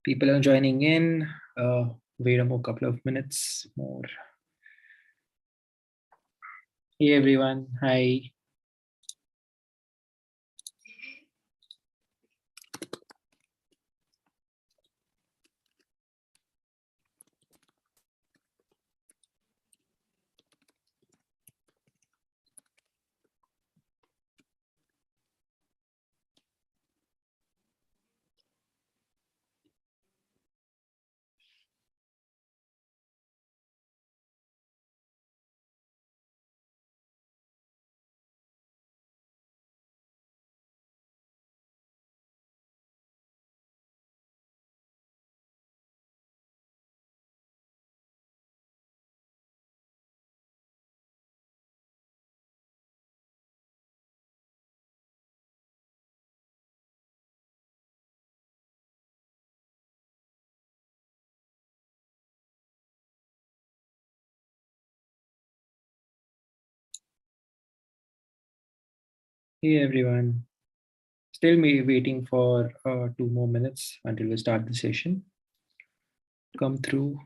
People are joining in. Wait a more couple of minutes more. Hey everyone, hi. Hey everyone. Still waiting for 2 more minutes until we start the session. Come through.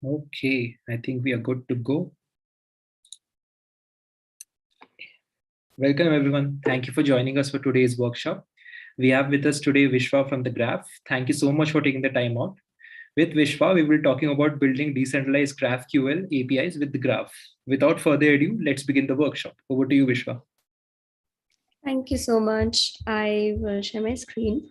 Okay, I think we are good to go. Welcome everyone. Thank you for joining us for today's workshop. We have with us today Vishwa from the Graph. Thank you so much for taking the time out. With Vishwa, we will be talking about building decentralized GraphQL APIs with the Graph. Without further ado, let's begin the workshop. Over to you, Vishwa. Thank you so much. I will share my screen.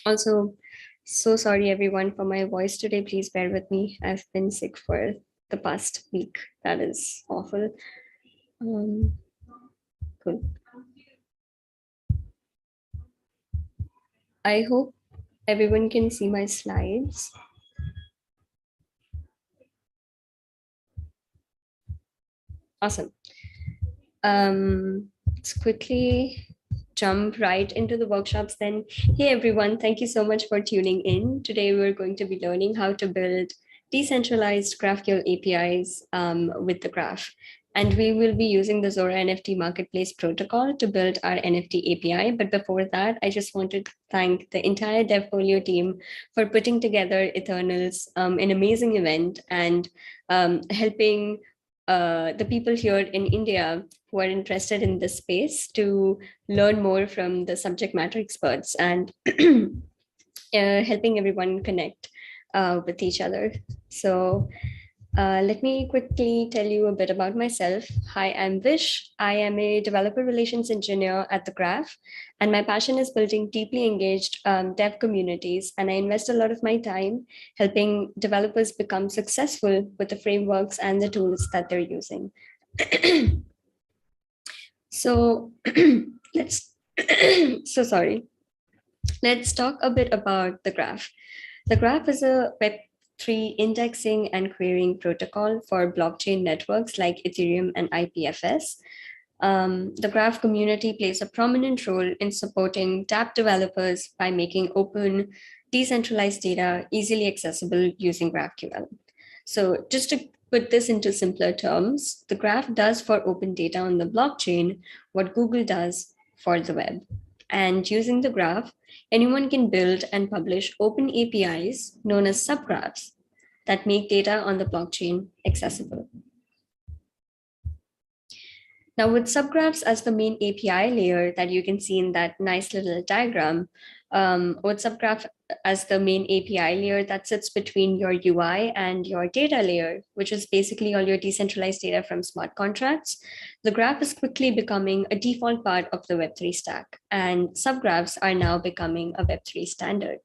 Also, so sorry everyone for my voice today. Please bear with me. I've been sick for the past week. That is awful. Cool. I hope everyone can see my slides. Awesome. Let's quickly jump right into the workshops then. Hey everyone, thank you so much for tuning in. Today we're going to be learning how to build decentralized GraphQL APIs with the Graph. And we will be using the Zora NFT Marketplace protocol to build our NFT API. But before that, I just want to thank the entire DevFolio team for putting together Eternals, an amazing event, and helping the people here in India who are interested in this space to learn more from the subject matter experts and helping everyone connect with each other. So Let me quickly tell you a bit about myself. Hi, I'm Vish. I am a developer relations engineer at the Graph, and my passion is building deeply engaged dev communities. And I invest a lot of my time helping developers become successful with the frameworks and the tools that they're using. So let's, so sorry. Let's talk a bit about the Graph. The Graph is a Web3 indexing and querying protocol for blockchain networks like Ethereum and IPFS. The Graph community plays a prominent role in supporting dApp developers by making open, decentralized data easily accessible using GraphQL. So just to put this into simpler terms, the Graph does for open data on the blockchain what Google does for the web. And using the Graph, anyone can build and publish open APIs known as subgraphs that make data on the blockchain accessible. Now, with subgraphs as the main API layer that you can see in that nice little diagram, with subgraph as the main API layer that sits between your UI and your data layer, which is basically all your decentralized data from smart contracts, the graph is quickly becoming a default part of the Web3 stack, and subgraphs are now becoming a Web3 standard.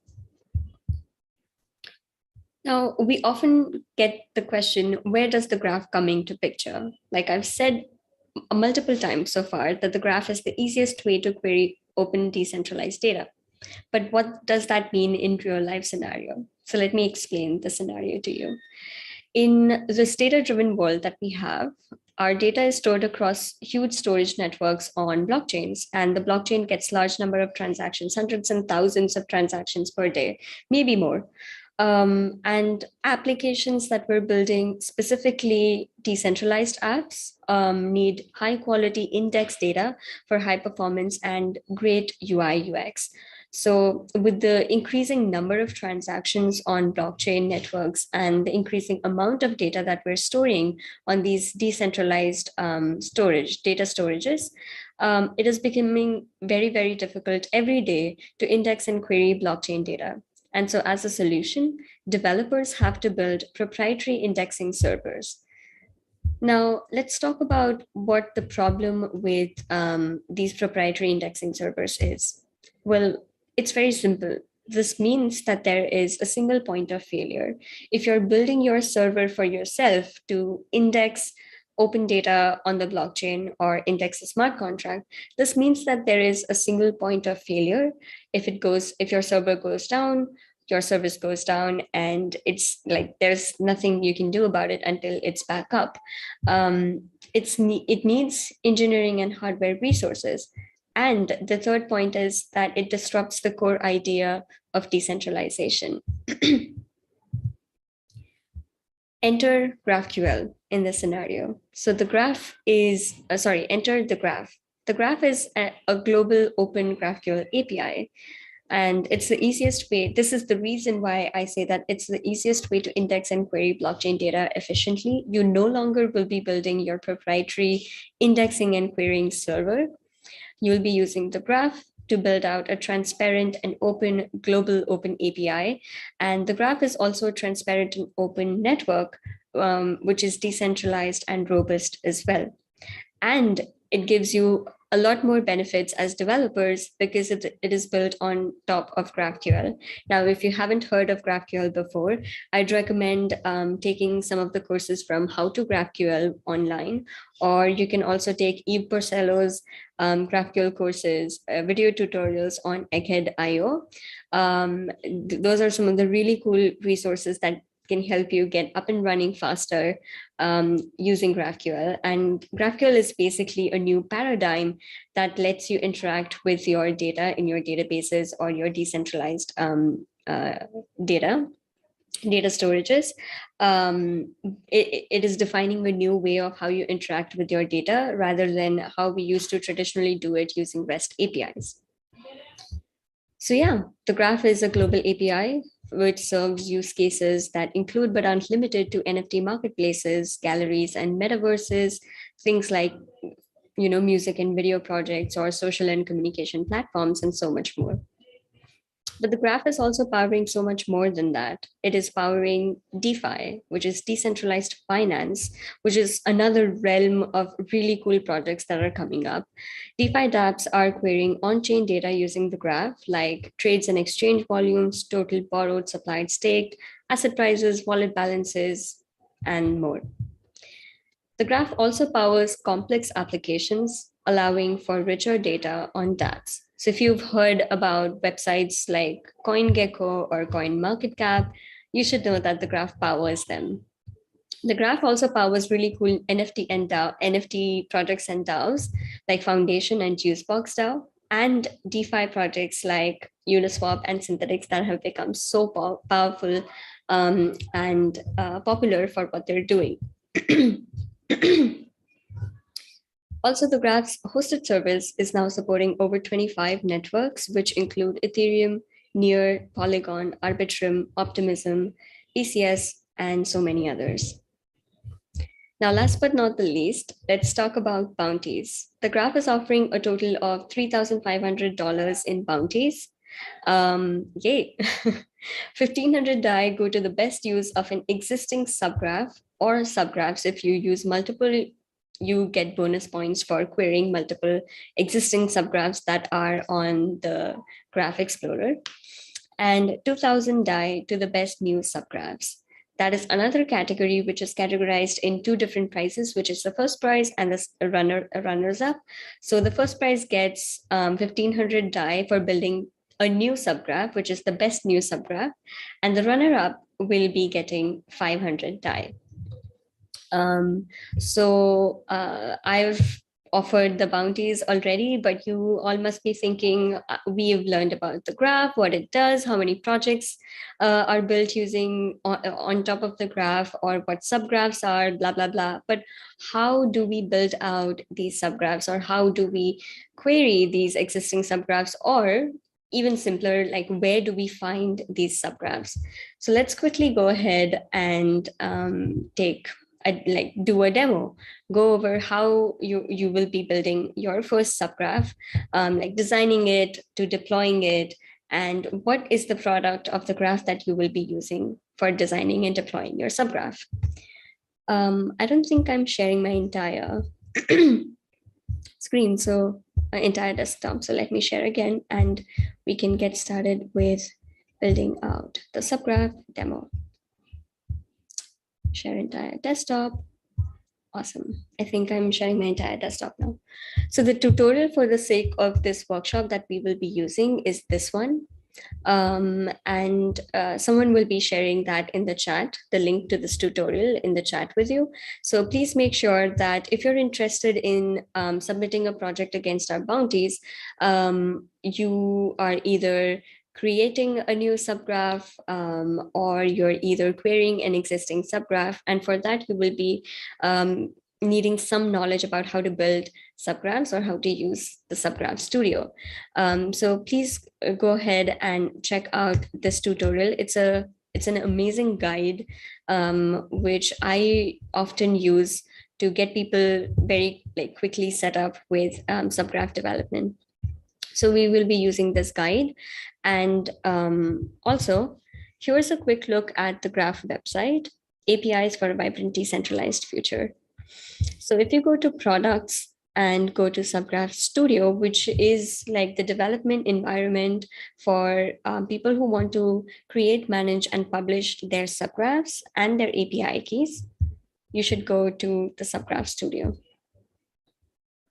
Now, we often get the question, where does the graph come into picture? Like I've said multiple times so far that the graph is the easiest way to query open decentralized data. But what does that mean in real life scenario? So let me explain the scenario to you. In this data-driven world that we have, our data is stored across huge storage networks on blockchains, and the blockchain gets large number of transactions, hundreds and thousands of transactions per day, maybe more. And applications that we're building, specifically decentralized apps, need high quality index data for high performance and great UI UX. So with the increasing number of transactions on blockchain networks and the increasing amount of data that we're storing on these decentralized data storages, it is becoming very, very difficult every day to index and query blockchain data. And so as a solution, developers have to build proprietary indexing servers. Now, let's talk about what the problem with these proprietary indexing servers is. Well, it's very simple. This means that there is a single point of failure. If you're building your server for yourself to index open data on the blockchain or index a smart contract, this means that there is a single point of failure. If your server goes down, your service goes down, and it's like there's nothing you can do about it until it's back up. It needs engineering and hardware resources. And the third point is that it disrupts the core idea of decentralization. Enter GraphQL in this scenario. So the graph is, enter the graph. The graph is a global open GraphQL API. And it's the easiest way. This is the reason why I say that it's the easiest way to index and query blockchain data efficiently. You no longer will be building your proprietary indexing and querying server. You'll be using the graph to build out a transparent and open global open API. And the graph is also a transparent and open network, which is decentralized and robust as well. And it gives you a lot more benefits as developers because it is built on top of GraphQL. Now, if you haven't heard of GraphQL before, I'd recommend taking some of the courses from How to GraphQL online, or you can also take Eve Porcello's GraphQL courses, video tutorials on Egghead.io. Those are some of the really cool resources that can help you get up and running faster using GraphQL. And GraphQL is basically a new paradigm that lets you interact with your data in your databases or your decentralized data storages. It is defining a new way of how you interact with your data rather than how we used to traditionally do it using REST APIs. So yeah, the graph is a global API which serves use cases that include but aren't limited to NFT marketplaces, galleries, and metaverses, things like music and video projects or social and communication platforms, and so much more. But the graph is also powering so much more than that. It is powering DeFi, which is decentralized finance, which is another realm of really cool projects that are coming up. DeFi dApps are querying on-chain data using the graph, like trades and exchange volumes, total borrowed, supplied, staked, asset prices, wallet balances, and more. The graph also powers complex applications, allowing for richer data on dApps. So if you've heard about websites like CoinGecko or CoinMarketCap, you should know that the graph powers them. The graph also powers really cool NFT projects and DAOs like Foundation and Juicebox DAO, and DeFi projects like Uniswap and Synthetics that have become so powerful and popular for what they're doing. Also, the Graph's hosted service is now supporting over 25 networks, which include Ethereum, Near, Polygon, Arbitrum, Optimism, ECS, and so many others. Now, last but not the least, let's talk about bounties. The Graph is offering a total of $3,500 in bounties. Yay! 1,500 DAI go to the best use of an existing subgraph or subgraphs. If you use multiple, you get bonus points for querying multiple existing subgraphs that are on the Graph Explorer. And 2,000 DAI to the best new subgraphs. That is another category which is categorized in two different prizes, which is the first prize and the runners up. So the first prize gets 1,500 DAI for building a new subgraph, which is the best new subgraph, and the runner up will be getting 500 DAI. I've offered the bounties already, but you all must be thinking, we've learned about the graph, what it does, how many projects are built using on top of the graph, or what subgraphs are, blah, blah, blah. But how do we build out these subgraphs, or how do we query these existing subgraphs, or even simpler, like where do we find these subgraphs? So let's quickly go ahead and do a demo, go over how you will be building your first subgraph, like designing it to deploying it, and what is the product of the graph that you will be using for designing and deploying your subgraph. I don't think I'm sharing my entire screen, so entire desktop. So let me share again, and we can get started with building out the subgraph demo. Share entire desktop. Awesome. I think I'm sharing my entire desktop now. So the tutorial for the sake of this workshop that we will be using is this one. Someone will be sharing that in the chat, the link to this tutorial in the chat with you. So please make sure that if you're interested in submitting a project against our bounties, you are either creating a new subgraph, or you're either querying an existing subgraph. And for that, you will be needing some knowledge about how to build subgraphs or how to use the Subgraph Studio. So please go ahead and check out this tutorial. It's an amazing guide, which I often use to get people very quickly set up with subgraph development. So we will be using this guide. And also, here's a quick look at the Graph website, APIs for a vibrant decentralized future. So if you go to products and go to Subgraph Studio, which is like the development environment for people who want to create, manage, and publish their subgraphs and their API keys, you should go to the Subgraph Studio.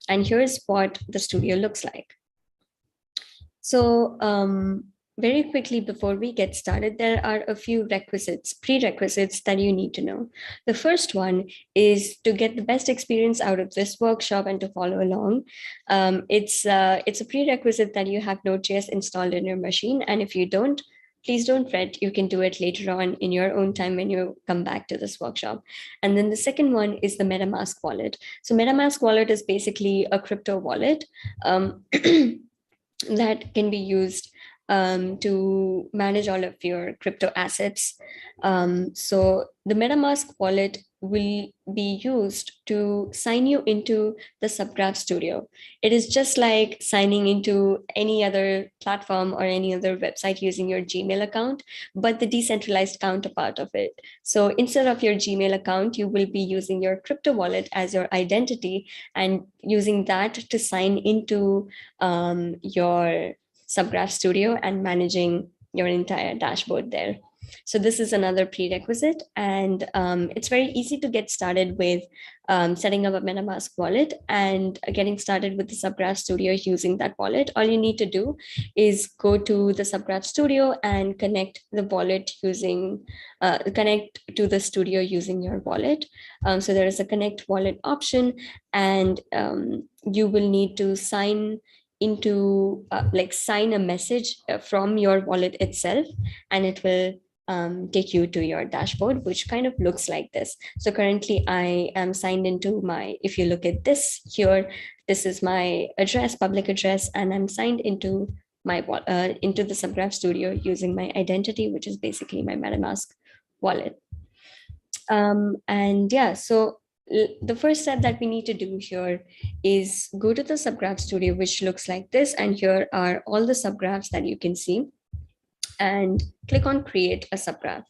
And here's what the studio looks like. So very quickly before we get started, there are a few prerequisites that you need to know. The first one is to get the best experience out of this workshop and to follow along. It's a prerequisite that you have Node.js installed in your machine. And if you don't, please don't fret, you can do it later on in your own time when you come back to this workshop. And then the second one is the Metamask Wallet. So Metamask Wallet is basically a crypto wallet that can be used to manage all of your crypto assets. So the Metamask wallet will be used to sign you into the Subgraph Studio. It is just like signing into any other platform or any other website using your Gmail account, but the decentralized counterpart of it. So instead of your Gmail account, you will be using your crypto wallet as your identity and using that to sign into your Subgraph Studio and managing your entire dashboard there. So this is another prerequisite, and it's very easy to get started with setting up a Metamask wallet and getting started with the Subgraph Studio using that wallet. All you need to do is go to the Subgraph Studio and connect the wallet using, connect to the studio using your wallet. So there is a connect wallet option, and you will need to sign into sign a message from your wallet itself, and it will take you to your dashboard, which kind of looks like this. So currently I am signed into my, if you look at this here, this is my address, public address, and I'm signed into my into the Subgraph Studio using my identity, which is basically my MetaMask wallet. And yeah, so the first step that we need to do here is go to the Subgraph Studio, which looks like this. And here are all the subgraphs that you can see, and click on create a subgraph.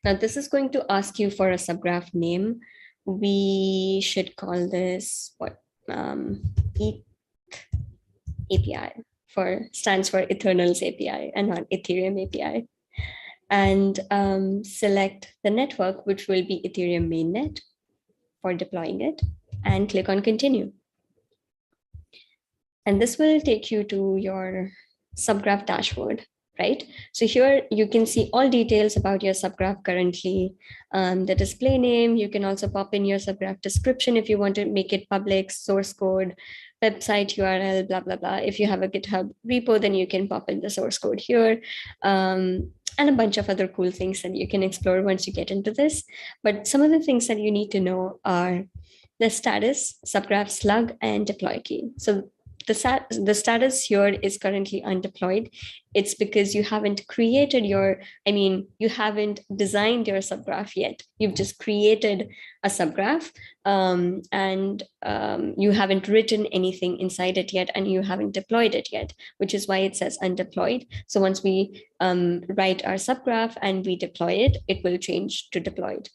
Now this is going to ask you for a subgraph name. We should call this what? ETH API stands for Eternals API and not Ethereum API. And select the network, which will be Ethereum mainnet for deploying it, and click on continue. And this will take you to your Subgraph dashboard, right? So here you can see all details about your subgraph currently, the display name. You can also pop in your subgraph description if you want to make it public, source code, website URL, blah, blah, blah. If you have a GitHub repo, then you can pop in the source code here. And a bunch of other cool things that you can explore once you get into this. But some of the things that you need to know are the status, subgraph slug, and deploy key. So the status here is currently undeployed. It's because you haven't created you haven't designed your subgraph yet. You've just created a subgraph and you haven't written anything inside it yet, and you haven't deployed it yet, which is why it says undeployed. So once we write our subgraph and we deploy it, it will change to deployed.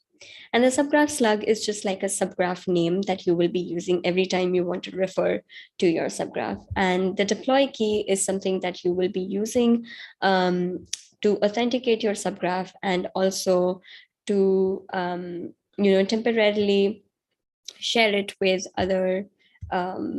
And the subgraph slug is just like a subgraph name that you will be using every time you want to refer to your subgraph. And the deploy key is something that you will be using to authenticate your subgraph, and also to temporarily share it with other other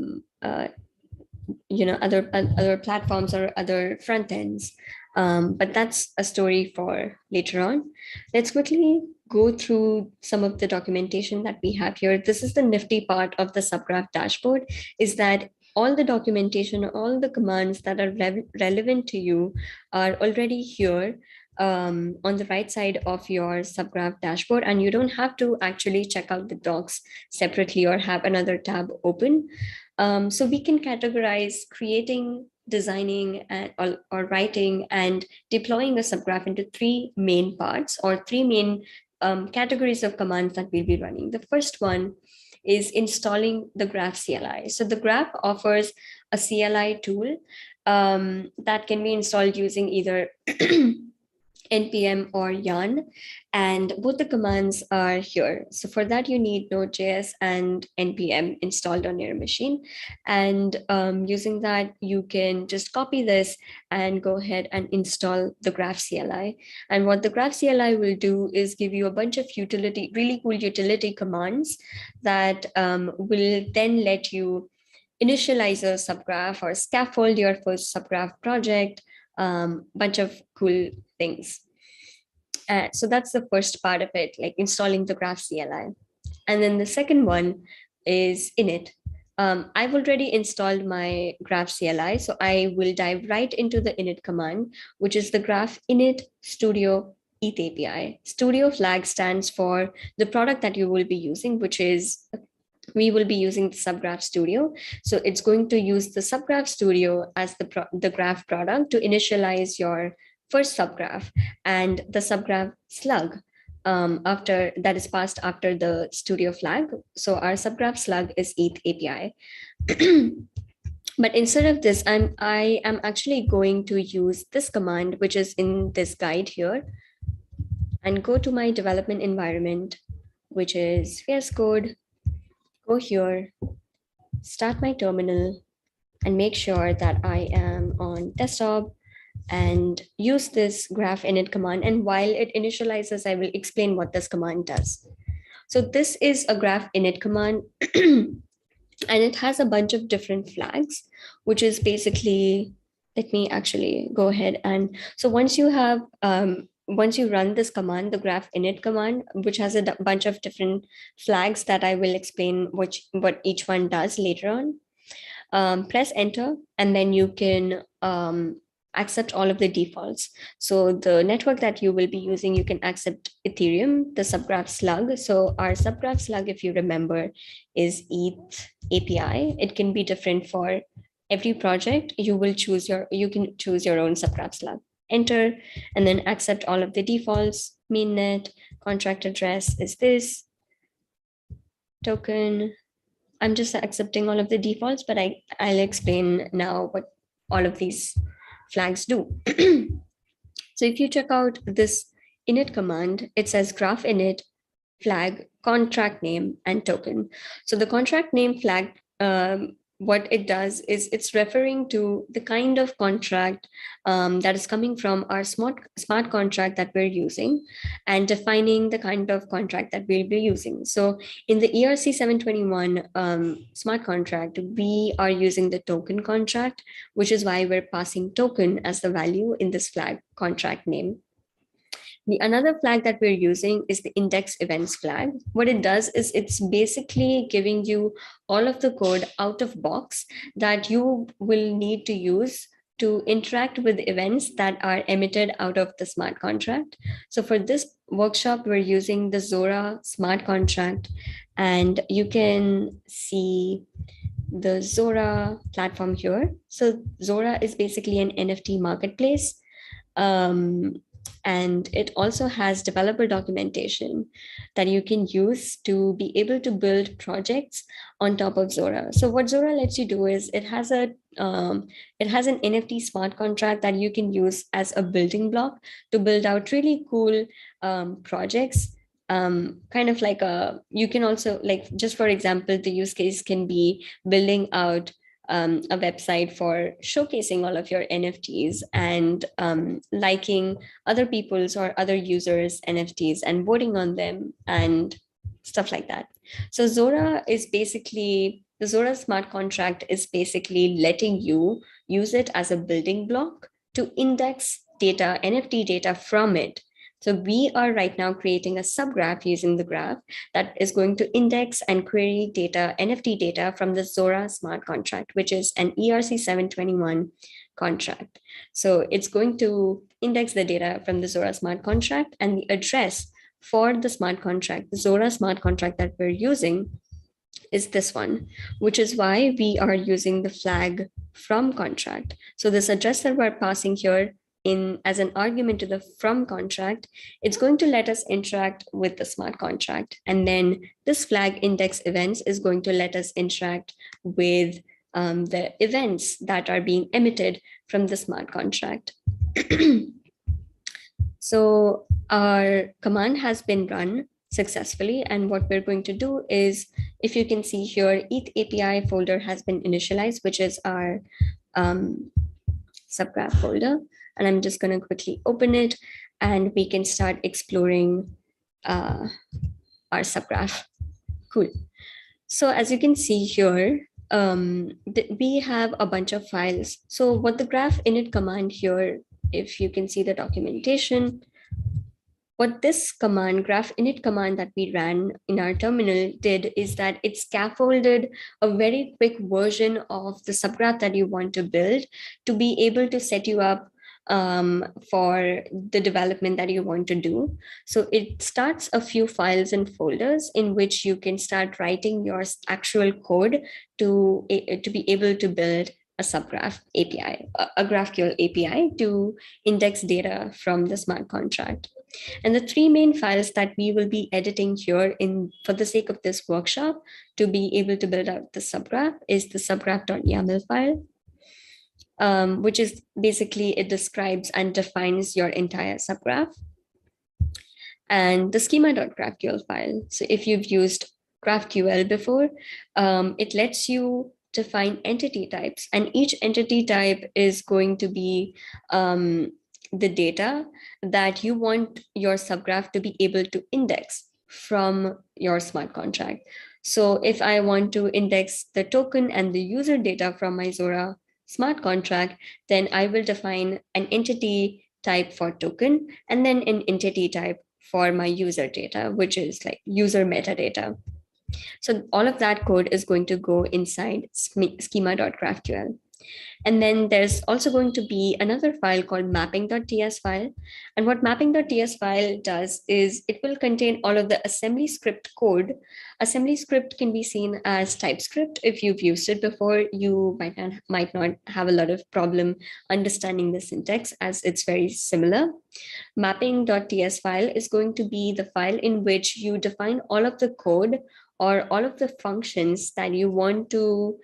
platforms or other front ends. But that's a story for later on. Let's quickly go through some of the documentation that we have here. This is the nifty part of the Subgraph dashboard, is that all the documentation, all the commands that are relevant to you are already here on the right side of your Subgraph dashboard, and you don't have to actually check out the docs separately or have another tab open. So we can categorize creating, designing, or writing and deploying a subgraph into three main parts, or three main categories of commands that we'll be running. The first one is installing the Graph CLI. So the Graph offers a CLI tool that can be installed using either npm or yarn, and both the commands are here. So for that, you need Node.js and npm installed on your machine, and using that, you can just copy this and go ahead and install the Graph CLI. And what the Graph CLI will do is give you a bunch of really cool utility commands that will then let you initialize a subgraph or scaffold your first subgraph project, bunch of cool things. So that's the first part of it, like installing the Graph CLI. And then the second one is Init. I've already installed my Graph CLI, so I will dive right into the Init command, which is the Graph Init Studio ETH API. Studio flag stands for the product that you will be using, which is, we will be using the Subgraph Studio. So it's going to use the Subgraph Studio as the graph product to initialize your first subgraph, and the subgraph slug after that is passed after the studio flag. So our subgraph slug is ETH API. But instead of this, I am actually going to use this command, which is in this guide here, and go to my development environment, which is VS Code, go here, start my terminal, and make sure that I am on desktop and use this graph init command. And while it initializes, I will explain what this command does. So this is a graph init command, and it has a bunch of different flags, which is basically, let me actually go ahead. And so once you run this command, the graph init command, which has a bunch of different flags that I will explain what each one does later on, press enter, and then you can accept all of the defaults. So the network that you will be using, you can accept Ethereum, the subgraph slug. So our subgraph slug, if you remember, is ETH API. It can be different for every project. You can choose your own subgraph slug. Enter, and then accept all of the defaults. Mainnet, contract address is this. Token, I'm just accepting all of the defaults, but I'll explain now what all of these flags do. So if you check out this init command, it says graph init flag, contract name, and token. So the contract name flag, what it does is it's referring to the kind of contract that is coming from our smart contract that we're using, and defining the kind of contract that we'll be using. So in the ERC 721 smart contract, we are using the token contract, which is why we're passing token as the value in this flag contract name. The another flag that we're using is the index events flag. What it does is it's basically giving you all of the code out of box that you will need to use to interact with events that are emitted out of the smart contract. So for this workshop, we're using the Zora smart contract, and you can see the Zora platform here. So Zora is basically an NFT marketplace. And it also has developer documentation that you can use to be able to build projects on top of Zora. So what Zora lets you do is it has an NFT smart contract that you can use as a building block to build out really cool projects. Kind of like you can also, like, just for example, the use case can be building out a website for showcasing all of your NFTs and liking other people's or other users' NFTs and voting on them and stuff like that. So Zora is basically, the Zora smart contract is basically letting you use it as a building block to index data, NFT data from it. So we are right now creating a subgraph using the graph that is going to index and query data, NFT data from the Zora smart contract, which is an ERC 721 contract. So it's going to index the data from the Zora smart contract, and the address for the smart contract, the Zora smart contract that we're using, is this one, which is why we are using the flag from contract. So this address that we're passing here as an argument to the from contract, it's going to let us interact with the smart contract. And then this flag index events is going to let us interact with the events that are being emitted from the smart contract. So our command has been run successfully. And what we're going to do is, if you can see here, ETH API folder has been initialized, which is our subgraph folder. And I'm just going to quickly open it, and we can start exploring our subgraph. Cool. So as you can see here, we have a bunch of files. So what the graph init command here, if you can see the documentation, what this command, graph init command that we ran in our terminal did is that it scaffolded a very quick version of the subgraph that you want to build to be able to set you up for the development that you want to do. So it starts a few files and folders in which you can start writing your actual code to be able to build a subgraph API, a GraphQL API to index data from the smart contract. And the three main files that we will be editing here for the sake of this workshop to be able to build out the subgraph is the subgraph.yaml file, which is basically, it describes and defines your entire subgraph. And the schema.graphql file. So if you've used GraphQL before, it lets you define entity types, and each entity type is going to be the data that you want your subgraph to be able to index from your smart contract. So if I want to index the token and the user data from my Zora smart contract, then I will define an entity type for token and then an entity type for my user data, which is like user metadata. So all of that code is going to go inside schema.graphql. And then there's also going to be another file called mapping.ts file. And what mapping.ts file does is it will contain all of the assembly script code. Assembly script can be seen as TypeScript. If you've used it before, you might not have a lot of problem understanding the syntax, as it's very similar. Mapping.ts file is going to be the file in which you define all of the code or all of the functions that you want to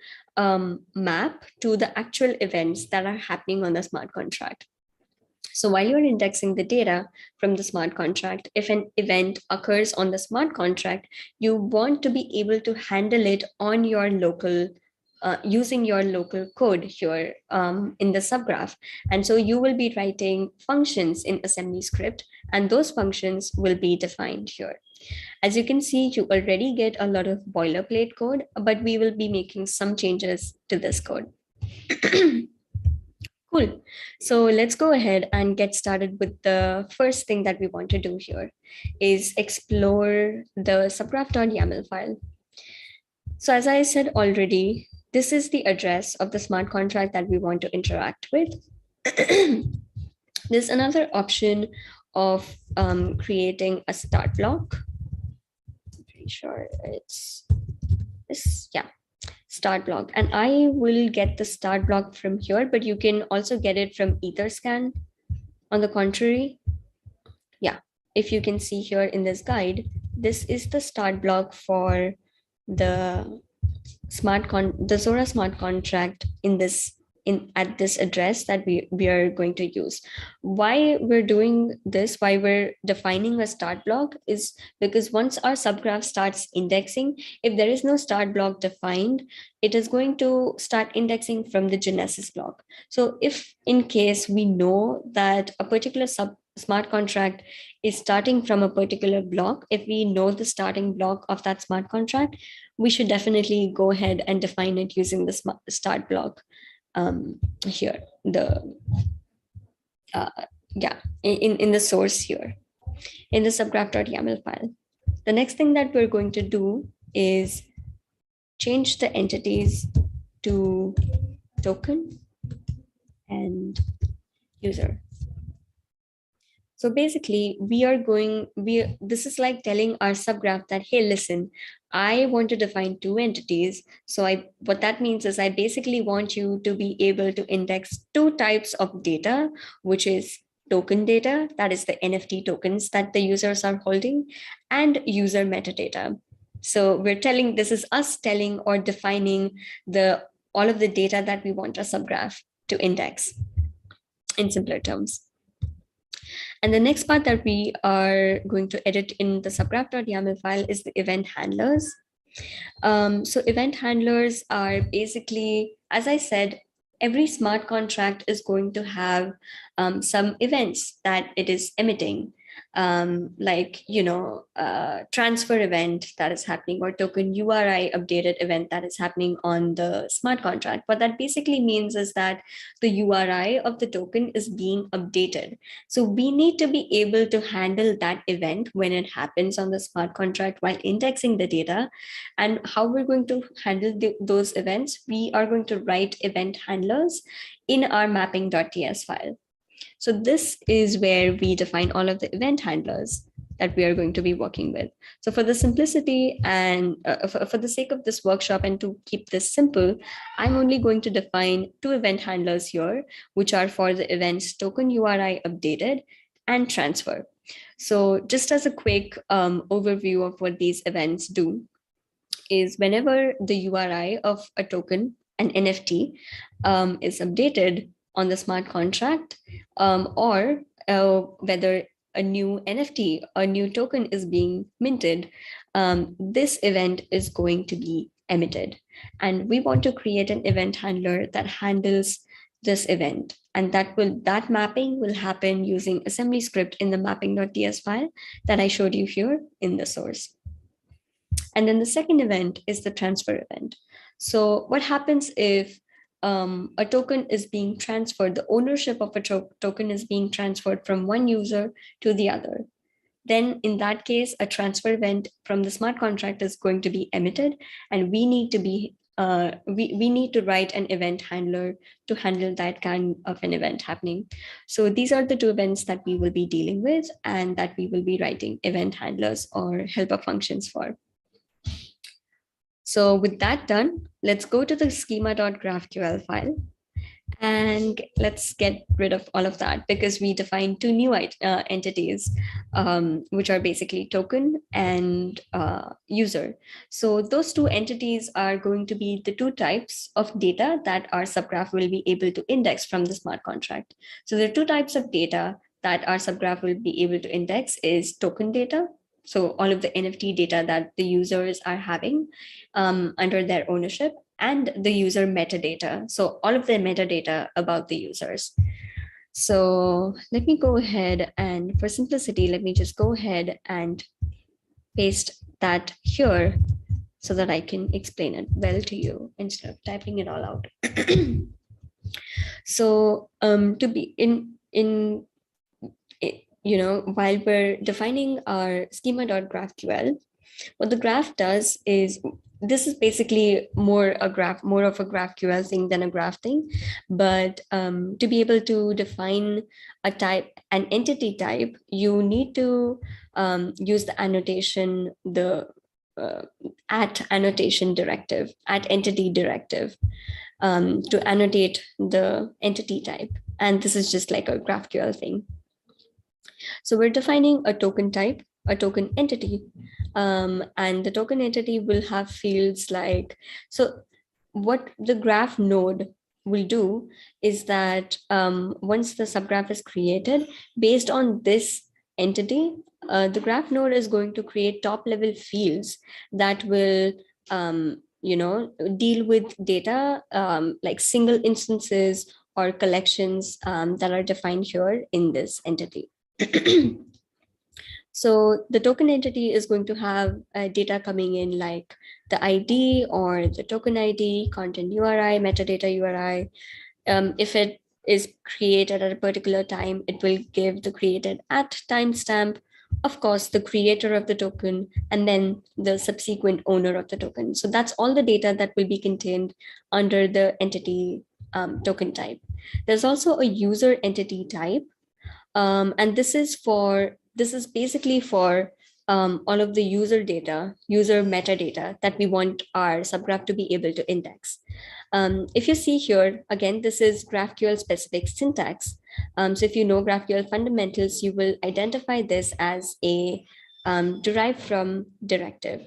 map to the actual events that are happening on the smart contract. So while you're indexing the data from the smart contract, if an event occurs on the smart contract, you want to be able to handle it on your local using your local code here in the subgraph. And so you will be writing functions in assembly script, and those functions will be defined here. As you can see, you already get a lot of boilerplate code, but we will be making some changes to this code. Cool. So let's go ahead and get started with the first thing that we want to do here is explore the subgraph.yaml file. So as I said already, this is the address of the smart contract that we want to interact with. There's another option of creating a start block. I'm pretty sure it's this, yeah, start block. And I will get the start block from here, but you can also get it from Etherscan. On the contrary, yeah, if you can see here in this guide, this is the start block for the Zora smart contract at this address that we are going to use. Why we're doing this, why we're defining a start block, is because once our subgraph starts indexing, if there is no start block defined, it is going to start indexing from the genesis block. So if in case we know that a particular smart contract is starting from a particular block, if we know the starting block of that smart contract, we should definitely go ahead and define it using the start block here, in the source here, in the subgraph.yaml file. The next thing that we're going to do is change the entities to token and user. So basically, this is like telling our subgraph that, hey, listen, I want to define two entities. So what that means is I basically want you to be able to index two types of data, which is token data, that is the NFT tokens that the users are holding, and user metadata. So this is us telling or defining all of the data that we want our subgraph to index in simpler terms. And the next part that we are going to edit in the subgraph.yaml file is the event handlers. So event handlers are basically, as I said, every smart contract is going to have some events that it is emitting, like, transfer event that is happening, or token URI updated event that is happening on the smart contract. What that basically means is that the URI of the token is being updated. So we need to be able to handle that event when it happens on the smart contract while indexing the data. And how we're going to handle those events, we are going to write event handlers in our mapping.ts file. So this is where we define all of the event handlers that we are going to be working with. So for the simplicity and for the sake of this workshop and to keep this simple, I'm only going to define two event handlers here, which are for the events token URI updated and transfer. So just as a quick overview of what these events do is whenever the URI of a token, an NFT, is updated on the smart contract, or whether a new NFT, a new token is being minted, this event is going to be emitted. And we want to create an event handler that handles this event. And that mapping will happen using assembly script in the mapping.ts file that I showed you here in the source. And then the second event is the transfer event. So what happens if a token is being transferred, the ownership of a token is being transferred from one user to the other? Then in that case, a transfer event from the smart contract is going to be emitted, and we need to write an event handler to handle that kind of an event happening. So these are the two events that we will be dealing with and that we will be writing event handlers or helper functions for. So with that done, let's go to the schema.graphql file. And let's get rid of all of that because we defined two new entities, which are basically token and user. So those two entities are going to be the two types of data that our subgraph will be able to index from the smart contract. So there are two types of data that our subgraph will be able to index is token data. So all of the NFT data that the users are having under their ownership, and the user metadata. So all of the metadata about the users. So let me go ahead and for simplicity, let me just go ahead and paste that here so that I can explain it well to you instead of typing it all out. So to be while we're defining our schema.graphql, what the graph does is, this is basically more of a GraphQL thing than a graph thing. But to be able to define a type, an entity type, you need to use the annotation, the at annotation directive, at entity directive, to annotate the entity type. And this is just like a GraphQL thing. So we're defining a token type, a token entity, and the token entity will have fields like, so what the graph node will do is that once the subgraph is created, based on this entity, the graph node is going to create top level fields that will deal with data like single instances or collections that are defined here in this entity. So the token entity is going to have data coming in like the ID or the token ID, content URI, metadata URI. If it is created at a particular time, it will give the created at timestamp, of course, the creator of the token, and then the subsequent owner of the token. So that's all the data that will be contained under the entity token type. There's also a user entity type. And this is basically for all of the user data, user metadata that we want our subgraph to be able to index. If you see here, again, this is GraphQL specific syntax. So if you know GraphQL fundamentals, you will identify this as a derived from directive.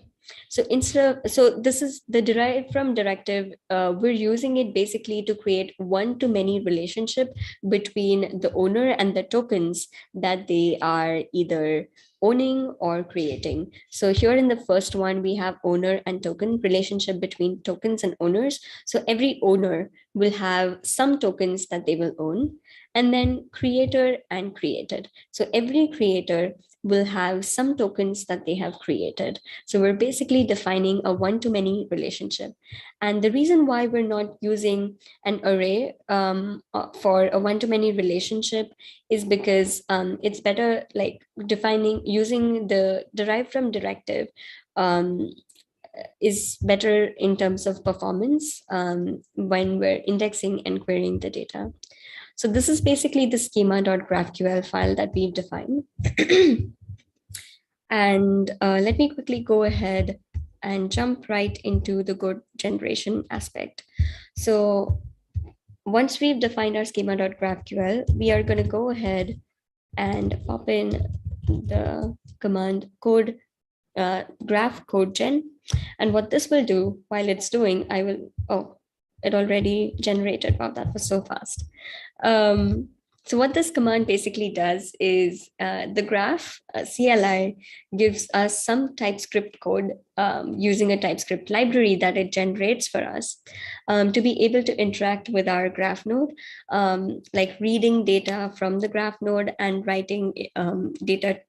So this is the derived from directive. We're using it basically to create one-to-many relationship between the owner and the tokens that they are either owning or creating. So here in the first one, we have owner and token relationship between tokens and owners. So every owner will have some tokens that they will own, and then creator and created. So every creator will have some tokens that they have created. So we're basically defining a one-to-many relationship. And the reason why we're not using an array for a one-to-many relationship is because it's better like using the derived from directive is better in terms of performance when we're indexing and querying the data. So this is basically the schema.graphql file that we've defined. And let me quickly go ahead and jump right into the code generation aspect. So once we've defined our schema.graphql, we are going to go ahead and pop in the command code graph code gen. And what this will do while it's doing, it already generated. Wow, that was so fast. So what this command basically does is the graph CLI gives us some TypeScript code using a TypeScript library that it generates for us to be able to interact with our graph node, like reading data from the graph node and writing data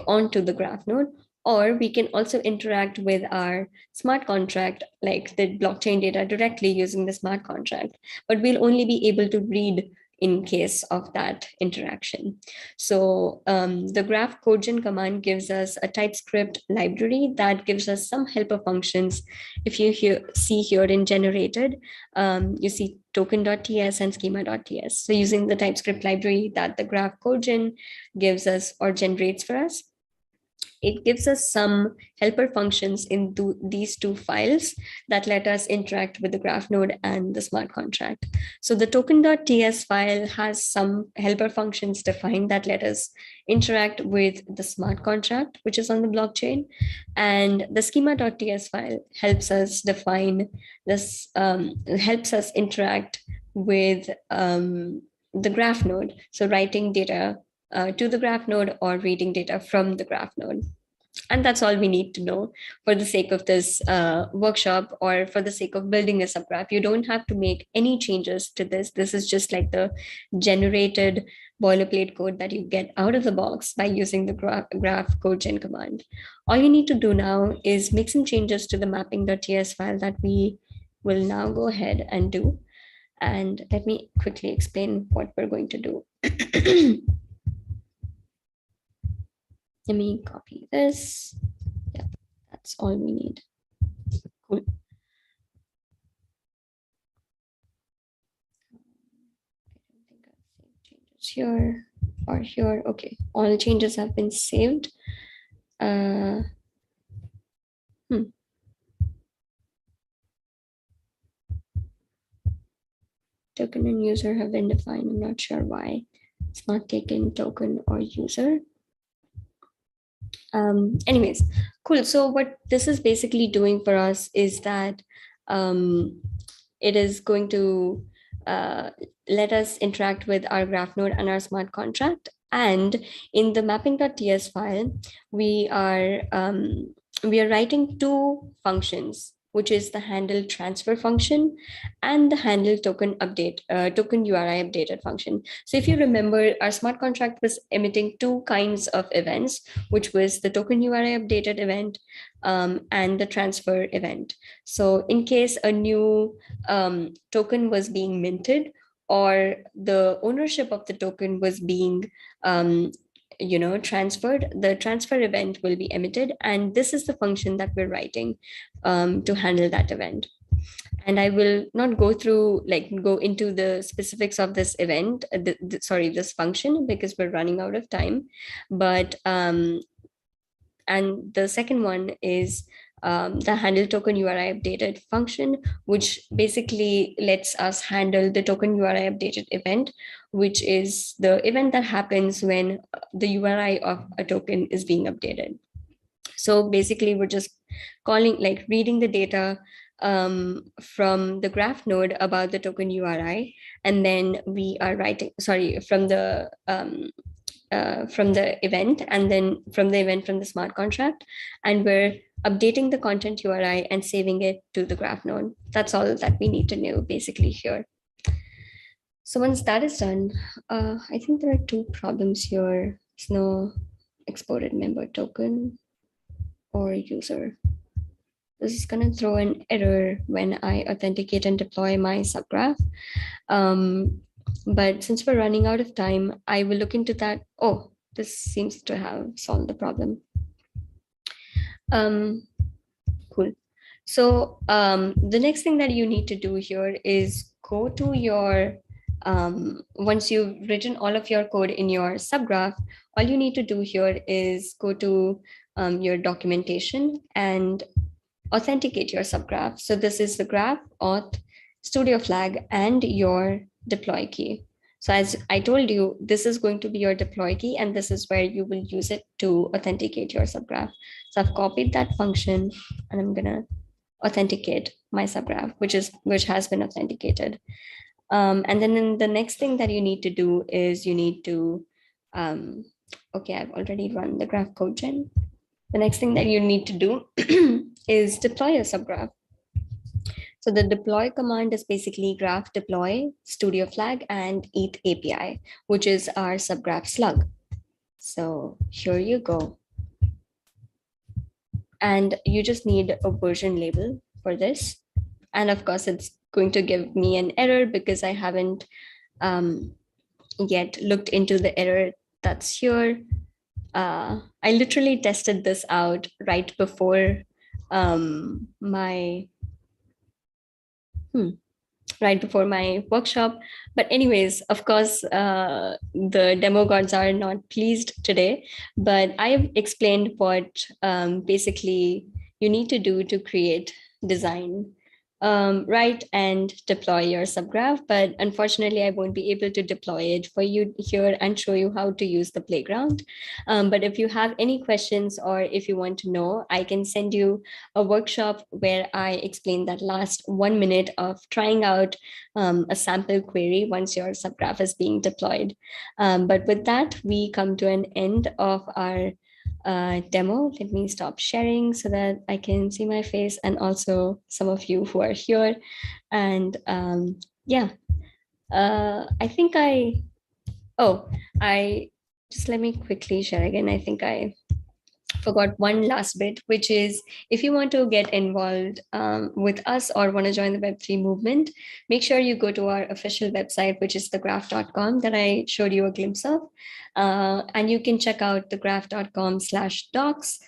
onto the graph node. Or we can also interact with our smart contract, like the blockchain data directly using the smart contract, but we'll only be able to read in case of that interaction. So the graph codegen command gives us a TypeScript library that gives us some helper functions. If you see here in generated, you see token.ts and schema.ts. So using the TypeScript library that the graph codegen gives us or generates for us, it gives us some helper functions in these two files that let us interact with the graph node and the smart contract. So the token.ts file has some helper functions defined that let us interact with the smart contract, which is on the blockchain. And the schema.ts file helps us define this, helps us interact with the graph node. So writing data to the graph node or reading data from the graph node. And that's all we need to know for the sake of this workshop or for the sake of building a subgraph. You don't have to make any changes to this. This is just like the generated boilerplate code that you get out of the box by using the graph codegen command. All you need to do now is make some changes to the mapping.ts file that we will now go ahead and do. And let me quickly explain what we're going to do. Let me copy this. Yeah, that's all we need. Cool. I don't think I've saved changes here or here. Okay, all changes have been saved. Token and user have been defined. I'm not sure why it's not taken token or user. Anyways, cool. So what this is basically doing for us is that it is going to let us interact with our graph node and our smart contract. And in the mapping.ts file, we are writing two functions, which is the handle transfer function and the handle token update, token URI updated function. So if you remember, our smart contract was emitting two kinds of events, which was the token URI updated event and the transfer event. So in case a new token was being minted or the ownership of the token was being transferred, the transfer event will be emitted. And this is the function that we're writing to handle that event. And I will not go into the specifics of this event, this function, because we're running out of time. But, and the second one is the handle token URI updated function, which basically lets us handle the token URI updated event, which is the event that happens when the URI of a token is being updated. So basically, we're just reading the data from the graph node about the token URI, and then we are writing, from the event, and then from the event from the smart contract, and we're updating the content URI and saving it to the graph node. That's all that we need to know basically here. So once that is done, I think there are two problems here. There's no exported member token or user. This is going to throw an error when I authenticate and deploy my subgraph. But since we're running out of time, I will look into that. Oh, this seems to have solved the problem. Cool. So the next thing that you need to do here is go to your, once you've written all of your code in your subgraph, all you need to do here is go to your documentation and authenticate your subgraph. So this is the graph auth studio flag and your deploy key. So as I told you, this is going to be your deploy key, and this is where you will use it to authenticate your subgraph. So I've copied that function, and I'm gonna authenticate my subgraph, which has been authenticated. And then the next thing that you need to do is you need to, okay, I've already run the graph code gen. The next thing that you need to do is deploy a subgraph. So the deploy command is basically graph deploy, studio flag, and ETH API, which is our subgraph slug. So here you go. And you just need a version label for this. And of course, it's going to give me an error because I haven't yet looked into the error that's here. I literally tested this out right before my workshop. But anyways, of course, the demo gods are not pleased today, but I've explained what basically you need to do to create, design, write and deploy your subgraph. But unfortunately, I won't be able to deploy it for you here and show you how to use the playground. But if you have any questions or if you want to know, I can send you a workshop where I explain that last 1 minute of trying out a sample query once your subgraph is being deployed. But with that, we come to an end of our demo. Let me stop sharing so that I can see my face and also some of you who are here. And yeah, I think just let me quickly share again. I think I forgot one last bit, which is if you want to get involved with us or want to join the Web3 movement, make sure you go to our official website, which is thegraph.com that I showed you a glimpse of. And you can check out thegraph.com/docs.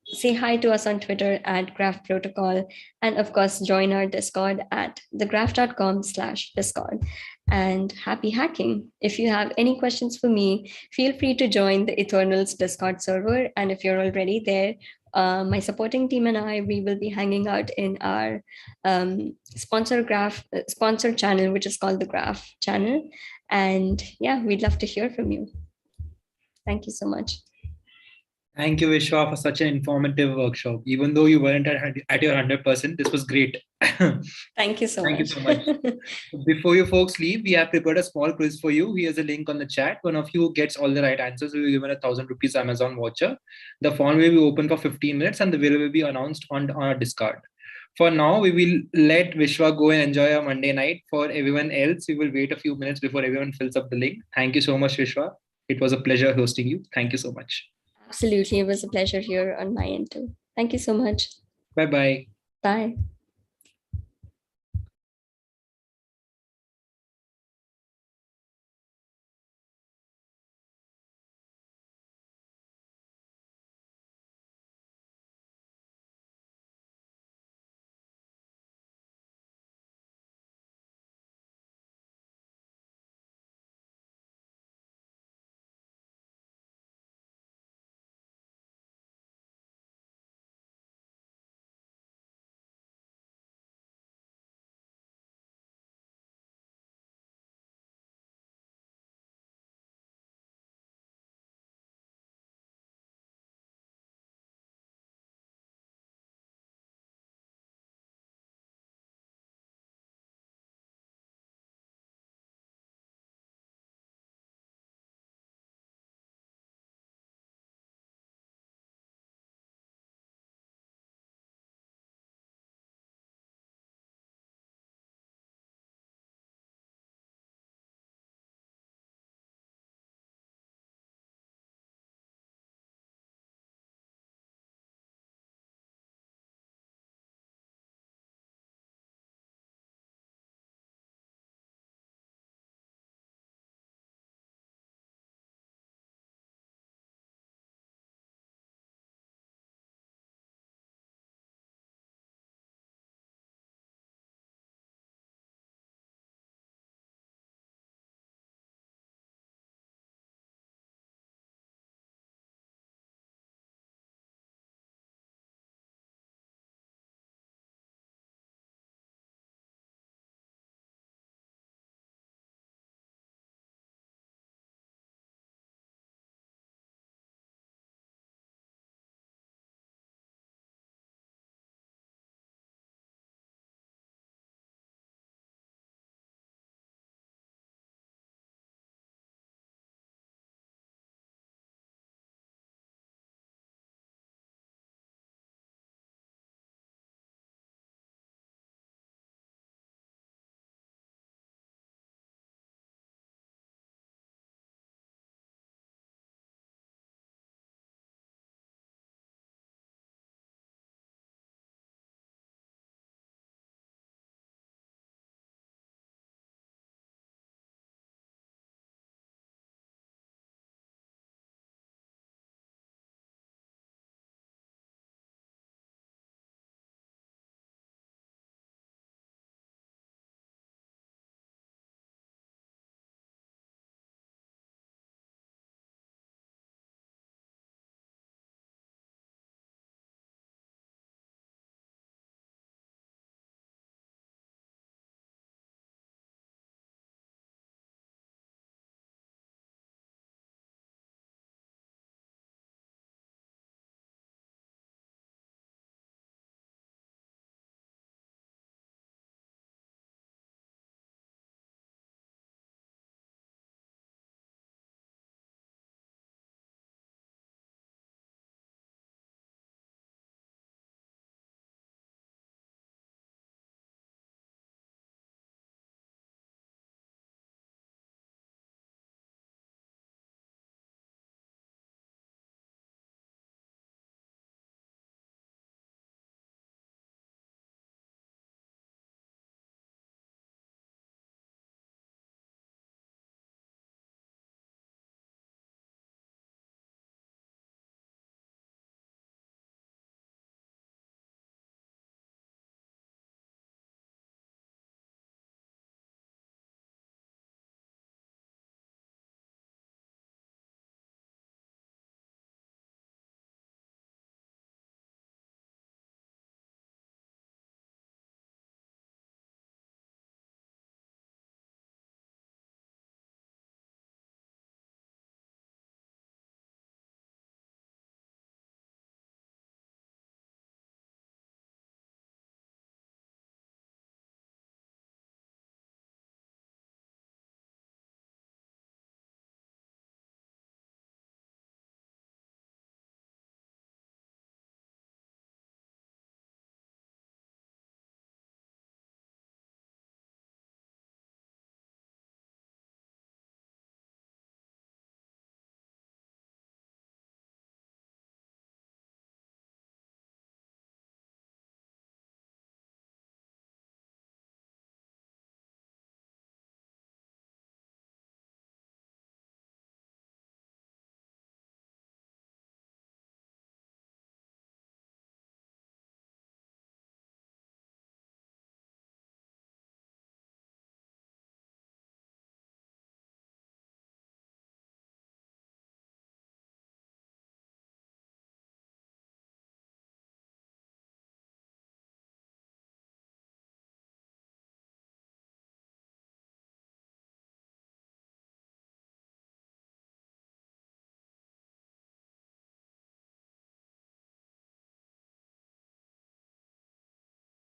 Say hi to us on Twitter at Graph Protocol, and of course, join our Discord at thegraph.com/Discord. And happy hacking. If you have any questions for me, feel free to join the Eternals Discord server. And if you're already there, my supporting team and I, we will be hanging out in our sponsor channel, which is called the Graph channel. And yeah, we'd love to hear from you. Thank you so much. Thank you, Vishwa, for such an informative workshop. Even though you weren't at your 100%, this was great. Thank you so Thank much. you so much. Before you folks leave, we have prepared a small quiz for you. Here's a link on the chat. One of you gets all the right answers will be given 1,000 rupees Amazon voucher. The form will be open for 15 minutes and the winner will be announced on our Discord. For now, we will let Vishwa go and enjoy our Monday night. For everyone else, we will wait a few minutes before everyone fills up the link. Thank you so much, Vishwa. It was a pleasure hosting you. Thank you so much. Absolutely. It was a pleasure here on my end too. Thank you so much. Bye-bye. Bye.